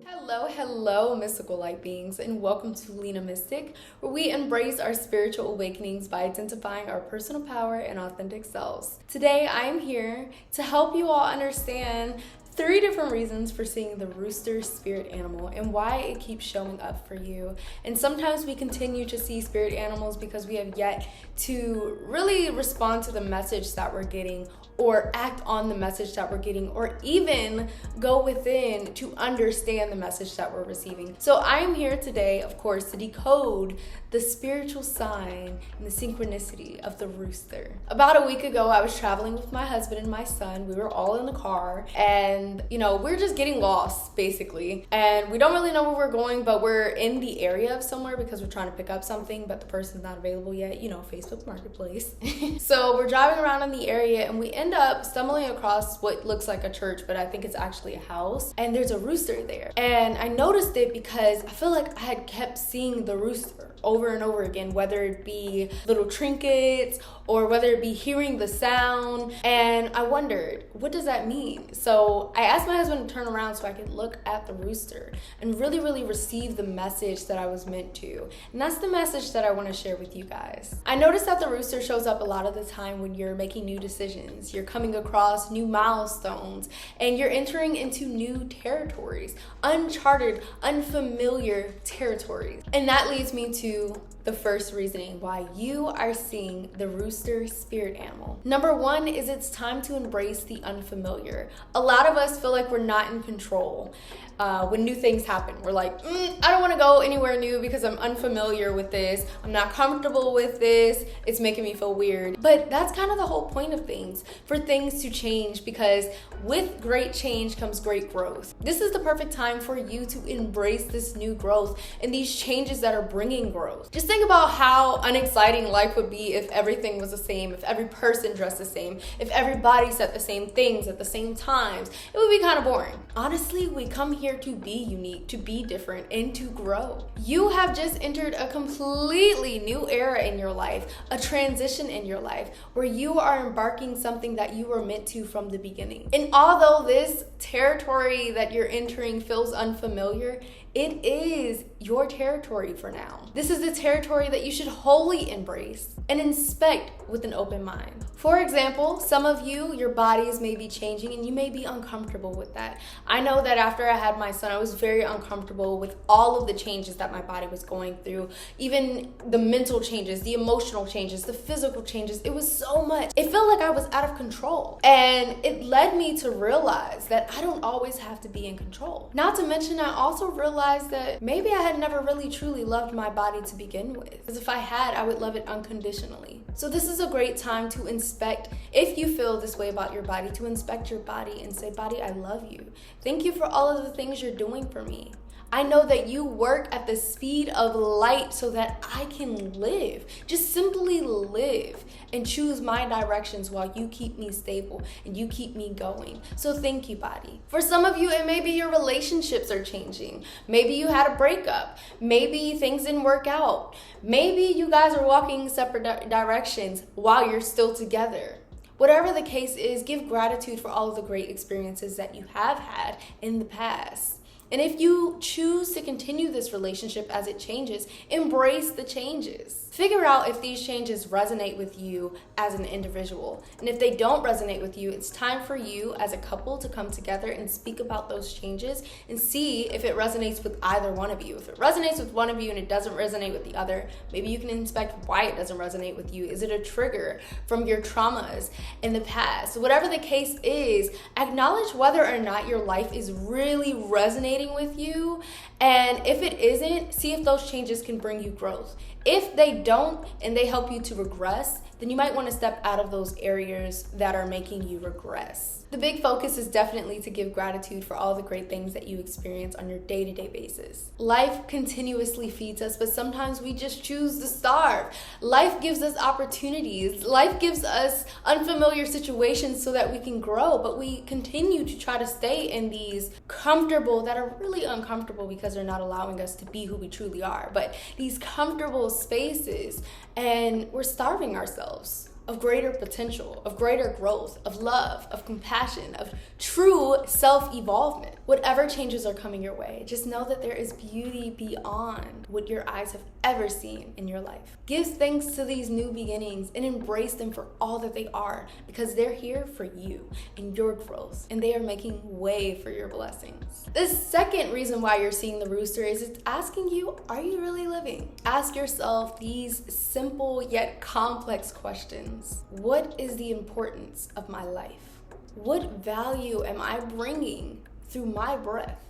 Hello, mystical light beings, and welcome to Lena Mystic, where we embrace our spiritual awakenings by identifying our personal power and authentic selves. Today, I am here to help you all understand 3 different reasons for seeing the rooster spirit animal and why it keeps showing up for you. And sometimes we continue to see spirit animals because we have yet to really respond to the message that we're getting, or act on the message that we're getting, or even go within to understand the message that we're receiving. So I am here today, of course, to decode the spiritual sign and the synchronicity of the rooster. About a week ago, I was traveling with my husband and my son. We were all in the car, and we're just getting lost basically, and we don't really know where we're going, but we're in the area of somewhere because we're trying to pick up something, but the person's not available yet. Facebook Marketplace. So we're driving around in the area, and we end up stumbling across what looks like a church, but I think it's actually a house, and there's a rooster there. And I noticed it because I feel like I had kept seeing the rooster over and over again, whether it be little trinkets or whether it be hearing the sound. And I wondered, what does that mean? So I asked my husband to turn around so I could look at the rooster and really receive the message that I was meant to. And that's the message that I want to share with you guys. I noticed that the rooster shows up a lot of the time when you're making new decisions, you're coming across new milestones, and you're entering into new territories, uncharted, unfamiliar territories. And that leads me to the first reasoning why you are seeing the rooster spirit animal. Number 1 is it's time to embrace the unfamiliar. A lot of us feel like we're not in control. When new things happen, we're like, I don't want to go anywhere new because I'm unfamiliar with this. I'm not comfortable with this. It's making me feel weird. But that's kind of the whole point of things, for things to change, because with great change comes great growth. This is the perfect time for you to embrace this new growth and these changes that are bringing growth. Just think about how unexciting life would be if everything was the same, if every person dressed the same, if everybody said the same things at the same times. It would be kind of boring. Honestly, we come here to be unique, to be different, and to grow. You have just entered a completely new era in your life, a transition in your life, where you are embarking something that you were meant to from the beginning. And although this territory that you're entering feels unfamiliar, it is your territory for now. This is the territory that you should wholly embrace and inspect with an open mind. For example, some of you, your bodies may be changing and you may be uncomfortable with that. I know that after I had my son, I was very uncomfortable with all of the changes that my body was going through, even the mental changes, the emotional changes, the physical changes. It was so much. It felt like I was out of control. And it led me to realize that I don't always have to be in control. Not to mention, I also realized that maybe I had never really truly loved my body to begin with. Because if I had, I would love it unconditionally. So this is a great time to inspect, if you feel this way about your body, to inspect your body and say, body, I love you. Thank you for all of the things you're doing for me. I know that you work at the speed of light so that I can live. Just simply live and choose my directions while you keep me stable and you keep me going. So thank you, body. For some of you, it may be your relationships are changing. Maybe you had a breakup. Maybe things didn't work out. Maybe you guys are walking separate directions while you're still together. Whatever the case is, give gratitude for all of the great experiences that you have had in the past. And if you choose to continue this relationship as it changes, embrace the changes. Figure out if these changes resonate with you as an individual. And if they don't resonate with you, it's time for you as a couple to come together and speak about those changes and see if it resonates with either one of you. If it resonates with one of you and it doesn't resonate with the other, maybe you can inspect why it doesn't resonate with you. Is it a trigger from your traumas in the past? So whatever the case is, acknowledge whether or not your life is really resonating with you. And if it isn't, see if those changes can bring you growth. If they don't and they help you to regress, then you might want to step out of those areas that are making you regress. The big focus is definitely to give gratitude for all the great things that you experience on your day-to-day basis. Life continuously feeds us, but sometimes we just choose to starve. Life gives us opportunities. Life gives us unfamiliar situations so that we can grow, but we continue to try to stay in these comfortable, that are really uncomfortable because they're not allowing us to be who we truly are, but these comfortable spaces, and we're starving ourselves. of greater potential, of greater growth, of love, of compassion, of true self-evolvement. Whatever changes are coming your way, just know that there is beauty beyond what your eyes have ever seen in your life. Give thanks to these new beginnings and embrace them for all that they are, because they're here for you and your growth, and they are making way for your blessings. The second reason why you're seeing the rooster is it's asking you, are you really living? Ask yourself these simple yet complex questions. What is the importance of my life? What value am I bringing through my breath?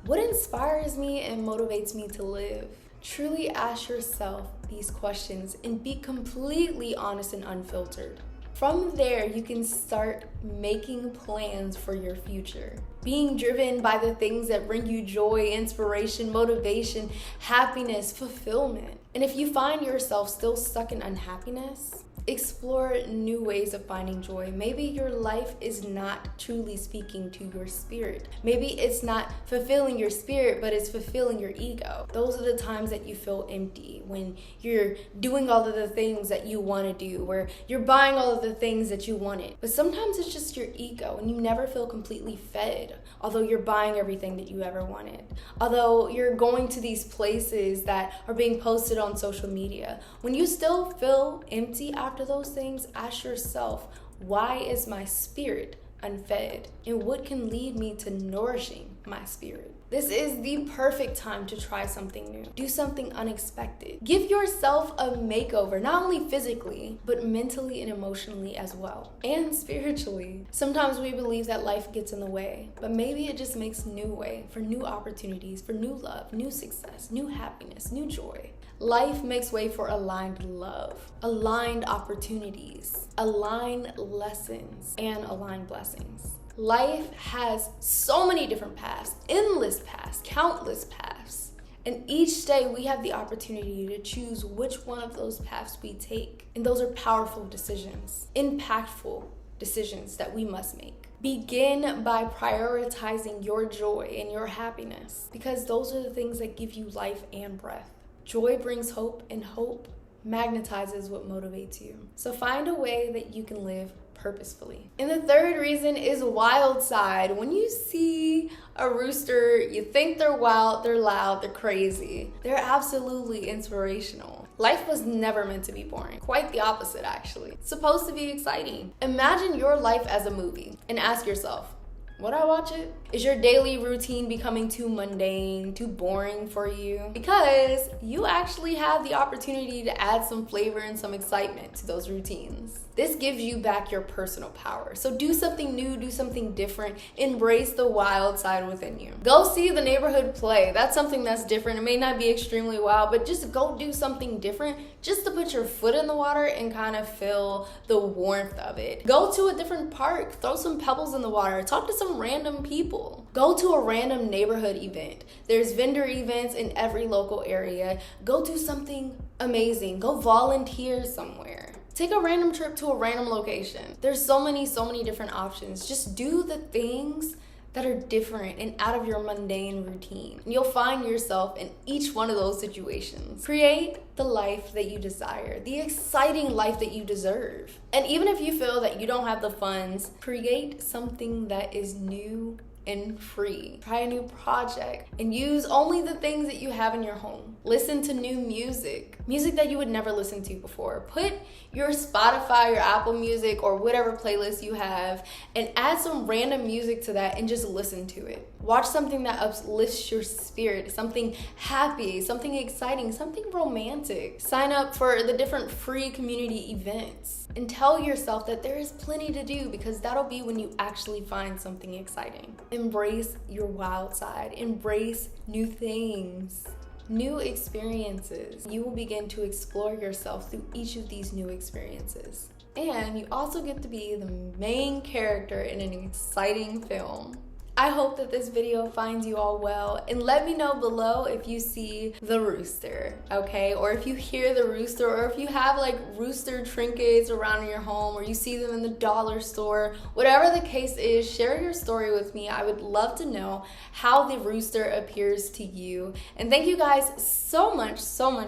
What inspires me and motivates me to live? Truly ask yourself these questions and be completely honest and unfiltered. From there, you can start making plans for your future. Being driven by the things that bring you joy, inspiration, motivation, happiness, fulfillment. And if you find yourself still stuck in unhappiness, explore new ways of finding joy. Maybe your life is not truly speaking to your spirit. Maybe it's not fulfilling your spirit, but it's fulfilling your ego. Those are the times that you feel empty, when you're doing all of the things that you want to do, where you're buying all of the things that you wanted. But sometimes it's just your ego, and you never feel completely fed, although you're buying everything that you ever wanted. Although you're going to these places that are being posted on social media. When you still feel empty after those things, ask yourself, why is my spirit unfed? And what can lead me to nourishing my spirit? This is the perfect time to try something new. Do something unexpected. Give yourself a makeover, not only physically, but mentally and emotionally as well, and spiritually. Sometimes we believe that life gets in the way, but maybe it just makes new way for new opportunities, for new love, new success, new happiness, new joy. Life makes way for aligned love, aligned opportunities, aligned lessons, and aligned blessings. Life has so many different paths, endless paths, countless paths. And each day we have the opportunity to choose which one of those paths we take. And those are powerful decisions, impactful decisions that we must make. Begin by prioritizing your joy and your happiness, because those are the things that give you life and breath. Joy brings hope, and hope magnetizes what motivates you. So find a way that you can live purposefully. And the third reason is wild side. When you see a rooster, you think they're wild, they're loud, they're crazy. They're absolutely inspirational. Life was never meant to be boring. Quite the opposite, actually. It's supposed to be exciting. Imagine your life as a movie and ask yourself, would I watch it? Is your daily routine becoming too mundane, too boring for you? Because you actually have the opportunity to add some flavor and some excitement to those routines. This gives you back your personal power. So do something new, do something different, embrace the wild side within you. Go see the neighborhood play. That's something that's different. It may not be extremely wild, but just go do something different just to put your foot in the water and kind of feel the warmth of it. Go to a different park, throw some pebbles in the water, talk to some random people. Go to a random neighborhood event. There's vendor events in every local area. Go do something amazing. Go volunteer somewhere. Take a random trip to a random location. There's so many different options. Just do the things that are different and out of your mundane routine. And you'll find yourself in each one of those situations. Create the life that you desire, the exciting life that you deserve. And even if you feel that you don't have the funds, create something that is new and free. Try a new project and use only the things that you have in your home. Listen to new music that you would never listen to before. Put your Spotify, your Apple Music, or whatever playlist you have and add some random music to that and just listen to it. Watch something that uplifts your spirit, something happy, something exciting, something romantic. Sign up for the different free community events and tell yourself that there is plenty to do, because that'll be when you actually find something exciting. Embrace your wild side. Embrace new things, new experiences. You will begin to explore yourself through each of these new experiences. And you also get to be the main character in an exciting film. I hope that this video finds you all well, and let me know below if you see the rooster, okay? Or if you hear the rooster, or if you have like rooster trinkets around in your home, or you see them in the dollar store. Whatever the case is, share your story with me. I would love to know how the rooster appears to you. And thank you guys so much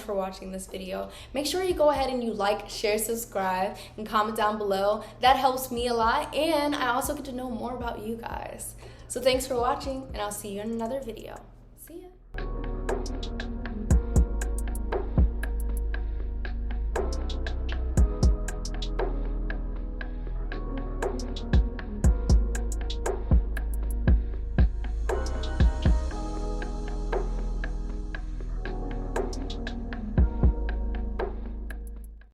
for watching this video. Make sure you go ahead and you like, share, subscribe, and comment down below. That helps me a lot, and I also get to know more about you guys. So thanks for watching, and I'll see you in another video. See ya.